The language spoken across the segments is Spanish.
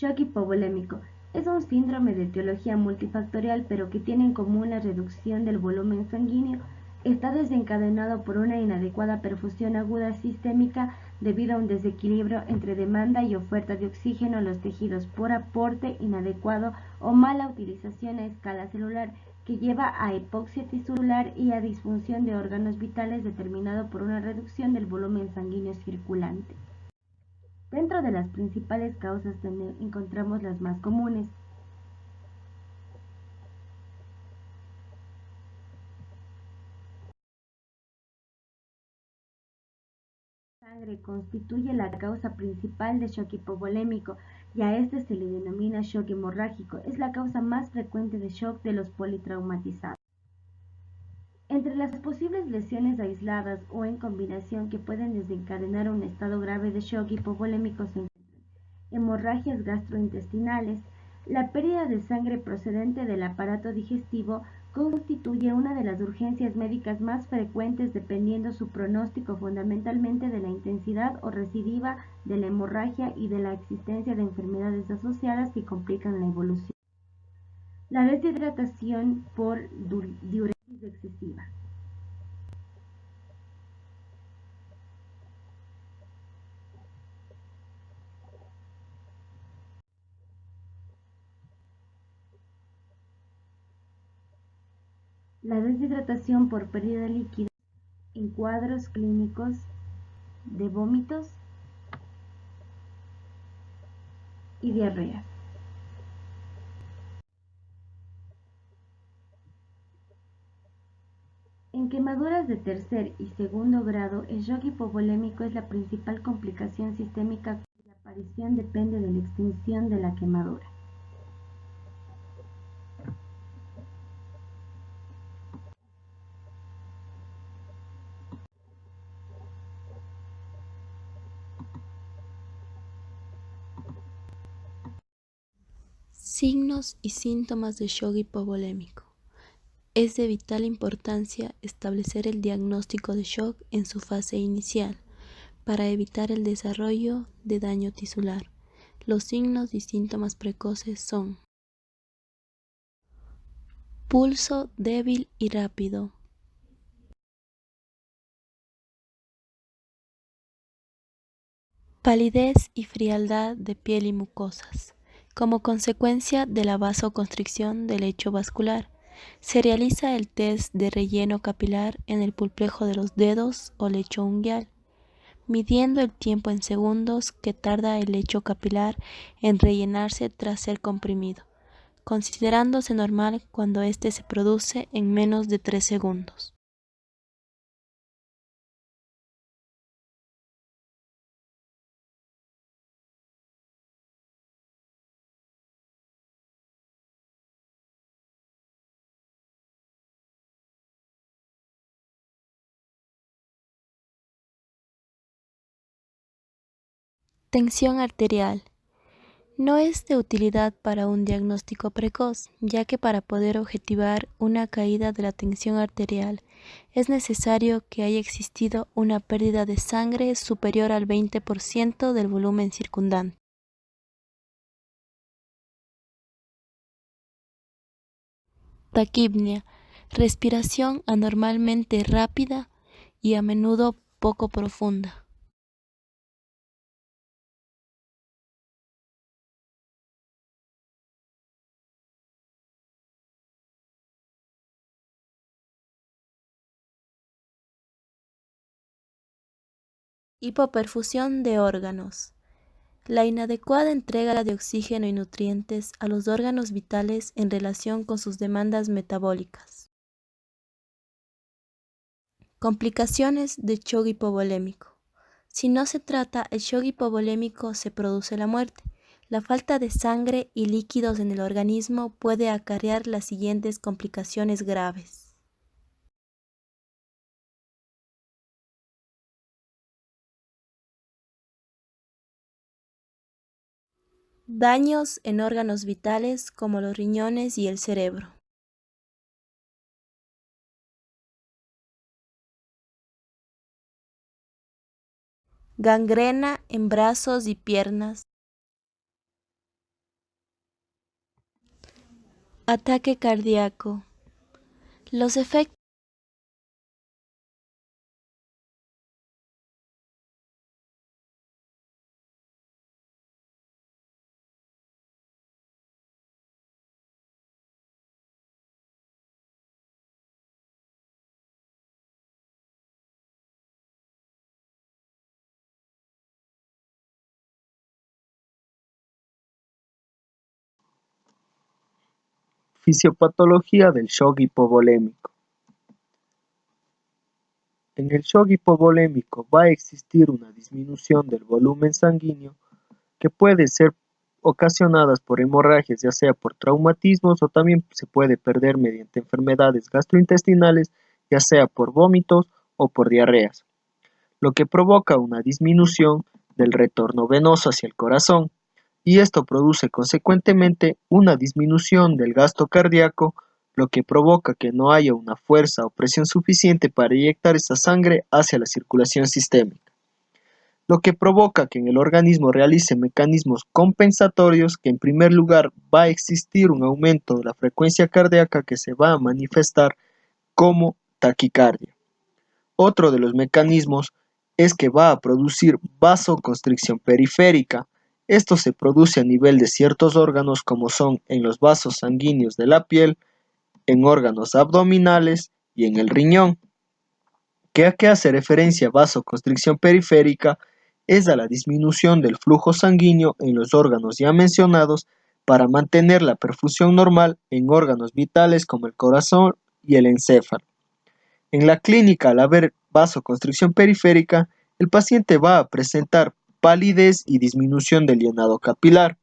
Shock hipovolémico es un síndrome de etiología multifactorial pero que tiene en común la reducción del volumen sanguíneo. Está desencadenado por una inadecuada perfusión aguda sistémica debido a un desequilibrio entre demanda y oferta de oxígeno a los tejidos por aporte inadecuado o mala utilización a escala celular, que lleva a hipoxia tisular y a disfunción de órganos vitales determinado por una reducción del volumen sanguíneo circulante. Dentro de las principales causas encontramos las más comunes. La sangre constituye la causa principal de shock hipovolémico y a este se le denomina shock hemorrágico. Es la causa más frecuente de shock de los politraumatizados. Entre las posibles lesiones aisladas o en combinación que pueden desencadenar un estado grave de shock hipovolémico se encuentran hemorragias gastrointestinales. La pérdida de sangre procedente del aparato digestivo constituye una de las urgencias médicas más frecuentes, dependiendo su pronóstico fundamentalmente de la intensidad o recidiva de la hemorragia y de la existencia de enfermedades asociadas que complican la evolución. La deshidratación por diuresis excesiva. La deshidratación por pérdida de líquidos en cuadros clínicos de vómitos y diarreas. En quemaduras de tercer y segundo grado, el shock hipovolémico es la principal complicación sistémica cuya aparición depende de la extensión de la quemadura. Signos y síntomas de shock hipovolémico. Es de vital importancia establecer el diagnóstico de shock en su fase inicial para evitar el desarrollo de daño tisular. Los signos y síntomas precoces son pulso débil y rápido, palidez y frialdad de piel y mucosas, como consecuencia de la vasoconstricción del lecho vascular. Se realiza el test de relleno capilar en el pulpejo de los dedos o lecho unguial, midiendo el tiempo en segundos que tarda el lecho capilar en rellenarse tras ser comprimido, considerándose normal cuando éste se produce en menos de 3 segundos. Tensión arterial. No es de utilidad para un diagnóstico precoz, ya que para poder objetivar una caída de la tensión arterial es necesario que haya existido una pérdida de sangre superior al 20% del volumen circundante. Taquipnea, respiración anormalmente rápida y a menudo poco profunda. Hipoperfusión de órganos. La inadecuada entrega de oxígeno y nutrientes a los órganos vitales en relación con sus demandas metabólicas. Complicaciones de shock hipovolémico. Si no se trata el shock hipovolémico, se produce la muerte. La falta de sangre y líquidos en el organismo puede acarrear las siguientes complicaciones graves. Daños en órganos vitales como los riñones y el cerebro. Gangrena en brazos y piernas. Ataque cardíaco. Los efectos Fisiopatología del shock hipovolémico. En el shock hipovolémico va a existir una disminución del volumen sanguíneo que puede ser ocasionadas por hemorragias, ya sea por traumatismos o también se puede perder mediante enfermedades gastrointestinales, ya sea por vómitos o por diarreas, lo que provoca una disminución del retorno venoso hacia el corazón, y esto produce consecuentemente una disminución del gasto cardíaco, lo que provoca que no haya una fuerza o presión suficiente para inyectar esa sangre hacia la circulación sistémica, lo que provoca que en el organismo realice mecanismos compensatorios, que en primer lugar va a existir un aumento de la frecuencia cardíaca que se va a manifestar como taquicardia. Otro de los mecanismos es que va a producir vasoconstricción periférica. Esto se produce a nivel de ciertos órganos como son en los vasos sanguíneos de la piel, en órganos abdominales y en el riñón. ¿A qué hace referencia vasoconstricción periférica? Es a la disminución del flujo sanguíneo en los órganos ya mencionados para mantener la perfusión normal en órganos vitales como el corazón y el encéfalo. En la clínica, al haber vasoconstricción periférica, el paciente va a presentar palidez y disminución del llenado capilar.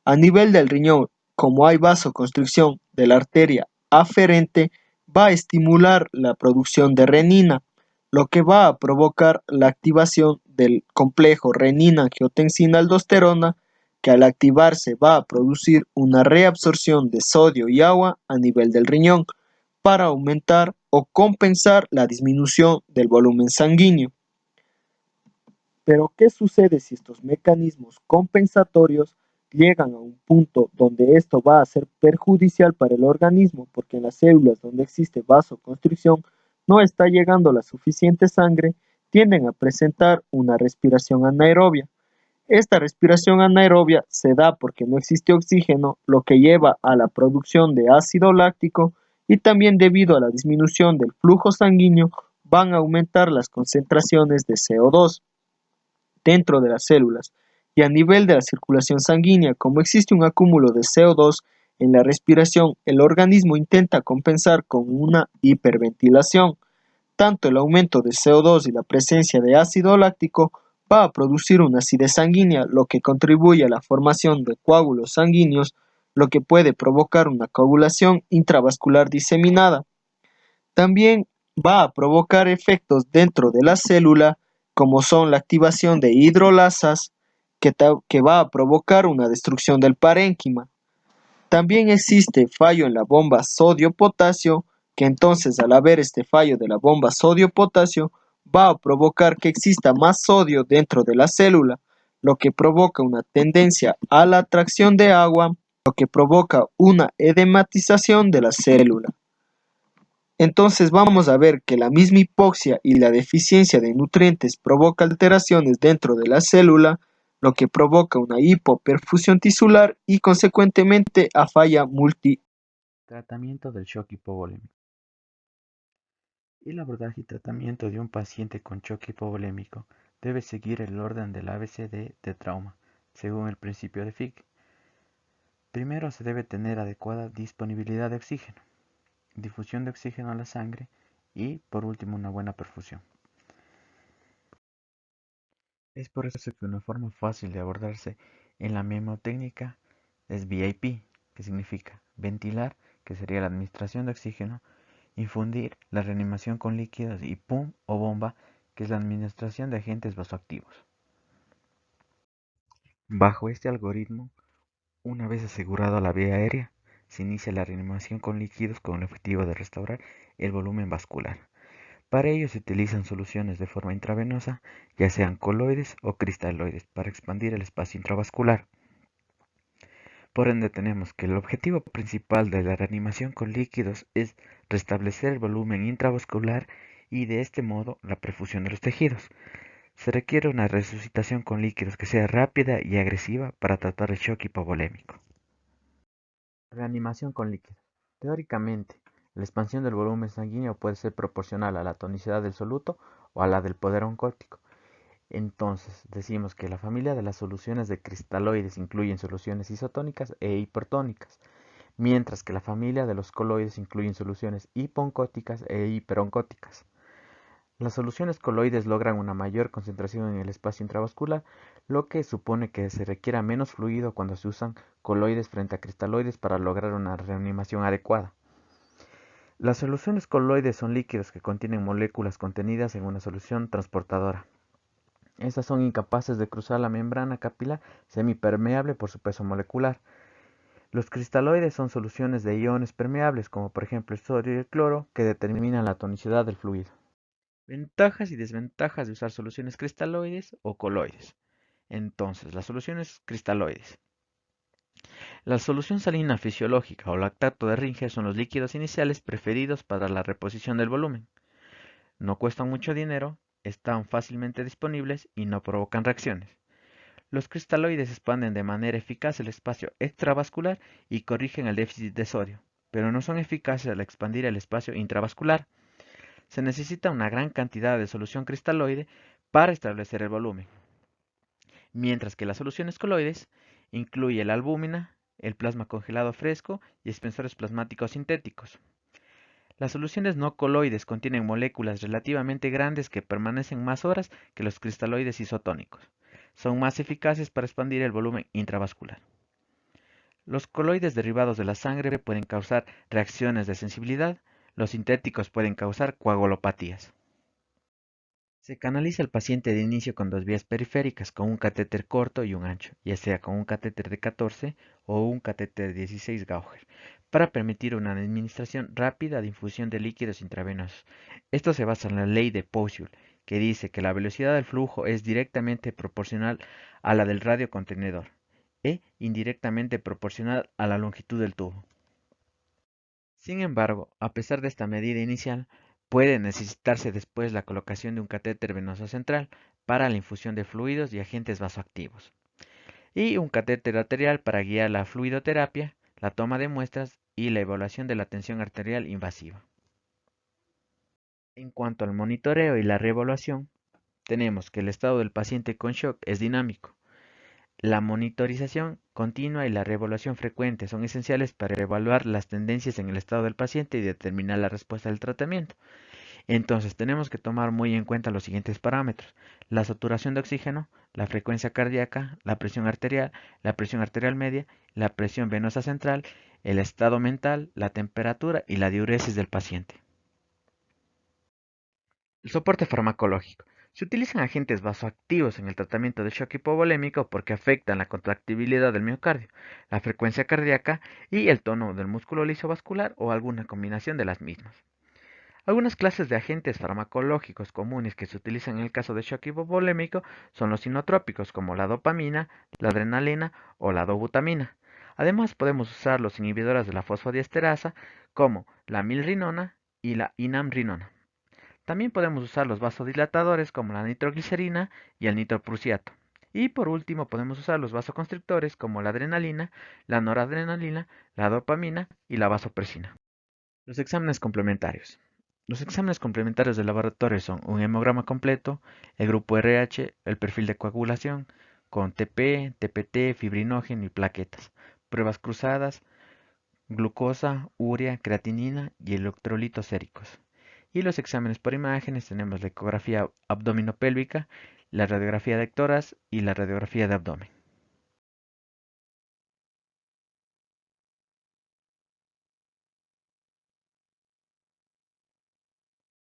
A nivel del riñón, como hay vasoconstricción de la arteria aferente, va a estimular la producción de renina, lo que va a provocar la activación del complejo renina-angiotensina-aldosterona, que al activarse va a producir una reabsorción de sodio y agua a nivel del riñón para aumentar o compensar la disminución del volumen sanguíneo. Pero, ¿qué sucede si estos mecanismos compensatorios llegan a un punto donde esto va a ser perjudicial para el organismo? Porque en las células donde existe vasoconstricción no está llegando la suficiente sangre, tienden a presentar una respiración anaerobia. Esta respiración anaerobia se da porque no existe oxígeno, lo que lleva a la producción de ácido láctico, y también debido a la disminución del flujo sanguíneo van a aumentar las concentraciones de CO2 dentro de las células, y a nivel de la circulación sanguínea, como existe un acúmulo de CO2 en la respiración, el organismo intenta compensar con una hiperventilación. Tanto el aumento de CO2 y la presencia de ácido láctico va a producir una acidez sanguínea, lo que contribuye a la formación de coágulos sanguíneos, lo que puede provocar una coagulación intravascular diseminada. También va a provocar efectos dentro de la célula, como son la activación de hidrolasas, que va a provocar una destrucción del parénquima. También existe fallo en la bomba sodio-potasio, que entonces al haber este fallo de la bomba sodio-potasio va a provocar que exista más sodio dentro de la célula, lo que provoca una tendencia a la atracción de agua, lo que provoca una edematización de la célula. Entonces vamos a ver que la misma hipoxia y la deficiencia de nutrientes provoca alteraciones dentro de la célula, lo que provoca una hipoperfusión tisular y consecuentemente a falla multi. Tratamiento del shock hipovolémico. El abordaje y tratamiento de un paciente con shock hipovolémico debe seguir el orden del ABCD de trauma, según el principio de Fick. Primero se debe tener adecuada disponibilidad de oxígeno, difusión de oxígeno a la sangre y, por último, una buena perfusión. Es por eso que una forma fácil de abordarse en la mnemotécnica es VIP, que significa ventilar, que sería la administración de oxígeno, infundir, la reanimación con líquidos, y PUM o bomba, que es la administración de agentes vasoactivos. Bajo este algoritmo, una vez asegurada la vía aérea, se inicia la reanimación con líquidos con el objetivo de restaurar el volumen vascular. Para ello se utilizan soluciones de forma intravenosa, ya sean coloides o cristaloides, para expandir el espacio intravascular. Por ende tenemos que el objetivo principal de la reanimación con líquidos es restablecer el volumen intravascular y de este modo la perfusión de los tejidos. Se requiere una resucitación con líquidos que sea rápida y agresiva para tratar el shock hipovolémico. Reanimación con líquidos. Teóricamente, la expansión del volumen sanguíneo puede ser proporcional a la tonicidad del soluto o a la del poder oncótico. Entonces, decimos que la familia de las soluciones de cristaloides incluyen soluciones isotónicas e hipertónicas, mientras que la familia de los coloides incluyen soluciones hiponcóticas e hiperoncóticas. Las soluciones coloides logran una mayor concentración en el espacio intravascular, lo que supone que se requiera menos fluido cuando se usan coloides frente a cristaloides para lograr una reanimación adecuada. Las soluciones coloides son líquidos que contienen moléculas contenidas en una solución transportadora. Estas son incapaces de cruzar la membrana capilar semipermeable por su peso molecular. Los cristaloides son soluciones de iones permeables, como por ejemplo el sodio y el cloro, que determinan la tonicidad del fluido. Ventajas y desventajas de usar soluciones cristaloides o coloides. Entonces, las soluciones cristaloides. La solución salina fisiológica o lactato de Ringer son los líquidos iniciales preferidos para la reposición del volumen. No cuestan mucho dinero, están fácilmente disponibles y no provocan reacciones. Los cristaloides expanden de manera eficaz el espacio extravascular y corrigen el déficit de sodio, pero no son eficaces al expandir el espacio intravascular. Se necesita una gran cantidad de solución cristaloide para establecer el volumen, mientras que las soluciones coloides incluyen la albúmina, el plasma congelado fresco y expansores plasmáticos sintéticos. Las soluciones no coloides contienen moléculas relativamente grandes que permanecen más horas que los cristaloides isotónicos. Son más eficaces para expandir el volumen intravascular. Los coloides derivados de la sangre pueden causar reacciones de sensibilidad. Los sintéticos pueden causar coagulopatías. Se canaliza al paciente de inicio con dos vías periféricas, con un catéter corto y un ancho, ya sea con un catéter de 14 o un catéter de 16 Gauger, para permitir una administración rápida de infusión de líquidos intravenosos. Esto se basa en la ley de Poiseuille, que dice que la velocidad del flujo es directamente proporcional a la del radio contenedor e indirectamente proporcional a la longitud del tubo. Sin embargo, a pesar de esta medida inicial, puede necesitarse después la colocación de un catéter venoso central para la infusión de fluidos y agentes vasoactivos, y un catéter arterial para guiar la fluidoterapia, la toma de muestras y la evaluación de la tensión arterial invasiva. En cuanto al monitoreo y la reevaluación, tenemos que el estado del paciente con shock es dinámico. La monitorización continua y la reevaluación frecuente son esenciales para evaluar las tendencias en el estado del paciente y determinar la respuesta del tratamiento. Entonces tenemos que tomar muy en cuenta los siguientes parámetros: la saturación de oxígeno, la frecuencia cardíaca, la presión arterial media, la presión venosa central, el estado mental, la temperatura y la diuresis del paciente. El soporte farmacológico. Se utilizan agentes vasoactivos en el tratamiento de shock hipovolémico porque afectan la contractibilidad del miocardio, la frecuencia cardíaca y el tono del músculo liso vascular o alguna combinación de las mismas. Algunas clases de agentes farmacológicos comunes que se utilizan en el caso de shock hipovolémico son los inotrópicos como la dopamina, la adrenalina o la dobutamina. Además podemos usar los inhibidores de la fosfodiesterasa como la milrinona y la inamrinona. También podemos usar los vasodilatadores como la nitroglicerina y el nitroprusiato. Y por último podemos usar los vasoconstrictores como la adrenalina, la noradrenalina, la dopamina y la vasopresina. Los exámenes complementarios. Los exámenes complementarios de laboratorio son un hemograma completo, el grupo RH, el perfil de coagulación, con TP, TPT, fibrinógeno y plaquetas, pruebas cruzadas, glucosa, urea, creatinina y electrolitos séricos. Y los exámenes por imágenes tenemos la ecografía abdominopélvica, la radiografía de tórax y la radiografía de abdomen.